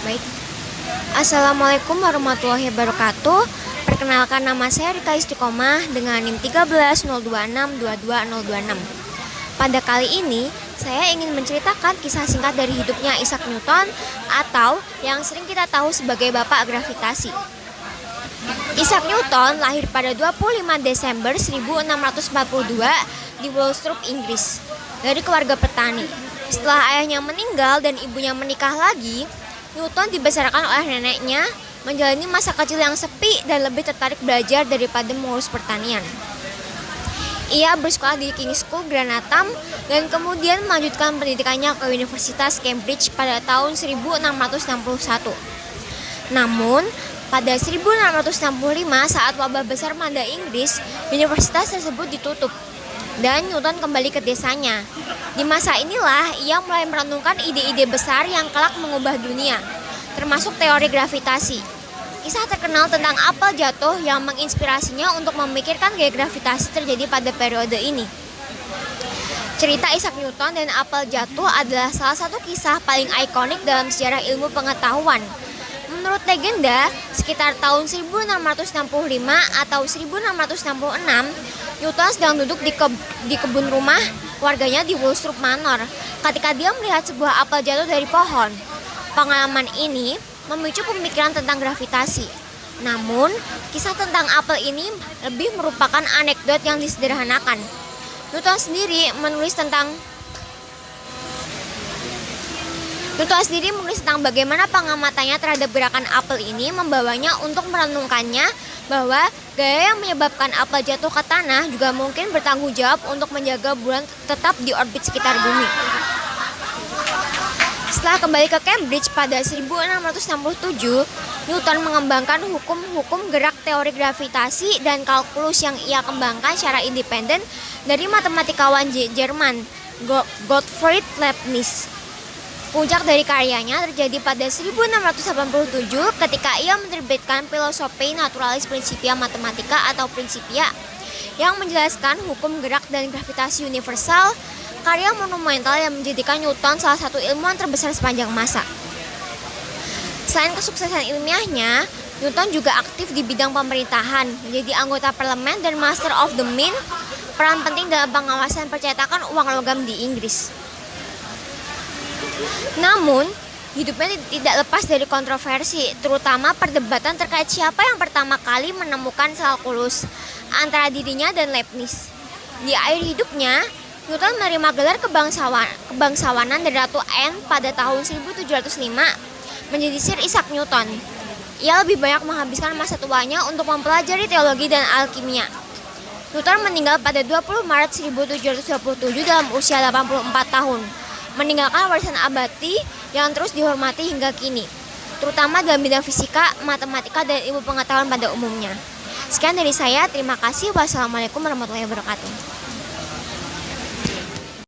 Baik. Assalamualaikum warahmatullahi wabarakatuh. Perkenalkan, nama saya Rika Istiqomah dengan NIM 1302622026. Pada kali ini, saya ingin menceritakan kisah singkat dari hidupnya Isaac Newton atau yang sering kita tahu sebagai Bapak Gravitasi. Isaac Newton lahir pada 25 Desember 1642 di Woolsthorpe, Inggris, dari keluarga petani. Setelah ayahnya meninggal dan ibunya menikah lagi, Newton dibesarkan oleh neneknya, menjalani masa kecil yang sepi dan lebih tertarik belajar daripada mengurus pertanian. Ia bersekolah di King's School, Granatam, dan kemudian melanjutkan pendidikannya ke Universitas Cambridge pada tahun 1661. Namun, pada 1665 saat wabah besar melanda Inggris, universitas tersebut ditutup dan Newton kembali ke desanya. Di masa inilah ia mulai merenungkan ide-ide besar yang kelak mengubah dunia, termasuk teori gravitasi. Kisah terkenal tentang apel jatuh yang menginspirasinya untuk memikirkan gaya gravitasi terjadi pada periode ini. Cerita Isaac Newton dan apel jatuh adalah salah satu kisah paling ikonik dalam sejarah ilmu pengetahuan. Menurut legenda, sekitar tahun 1665 atau 1666, Newton sedang duduk di kebun rumah warganya di Woolsthorpe Manor ketika dia melihat sebuah apel jatuh dari pohon. Pengalaman ini memicu pemikiran tentang gravitasi. Namun, kisah tentang apel ini lebih merupakan anekdot yang disederhanakan. Newton sendiri menulis tentang bagaimana pengamatannya terhadap gerakan apel ini membawanya untuk merenungkannya bahwa gaya yang menyebabkan apel jatuh ke tanah juga mungkin bertanggung jawab untuk menjaga bulan tetap di orbit sekitar bumi. Setelah kembali ke Cambridge pada 1667, Newton mengembangkan hukum-hukum gerak teori gravitasi dan kalkulus yang ia kembangkan secara independen dari matematikawan Jerman Gottfried Leibniz. Puncak dari karyanya terjadi pada 1687 ketika ia menerbitkan Philosophiae Naturalis Principia Mathematica atau Principia yang menjelaskan hukum gerak dan gravitasi universal, karya monumental yang menjadikan Newton salah satu ilmuwan terbesar sepanjang masa. Selain kesuksesan ilmiahnya, Newton juga aktif di bidang pemerintahan, menjadi anggota parlemen dan Master of the Mint, peran penting dalam pengawasan percetakan uang logam di Inggris. Namun, hidupnya tidak lepas dari kontroversi, terutama perdebatan terkait siapa yang pertama kali menemukan kalkulus antara dirinya dan Leibniz. Di akhir hidupnya, Newton menerima gelar kebangsawanan dari Ratu Anne pada tahun 1705 menjadi Sir Isaac Newton. Ia lebih banyak menghabiskan masa tuanya untuk mempelajari teologi dan alkimia. Newton meninggal pada 20 Maret 1727 dalam usia 84 tahun. Meninggalkan warisan abadi yang terus dihormati hingga kini, terutama dalam bidang fisika, matematika, dan ilmu pengetahuan pada umumnya. Sekian dari saya, terima kasih. Wassalamualaikum warahmatullahi wabarakatuh.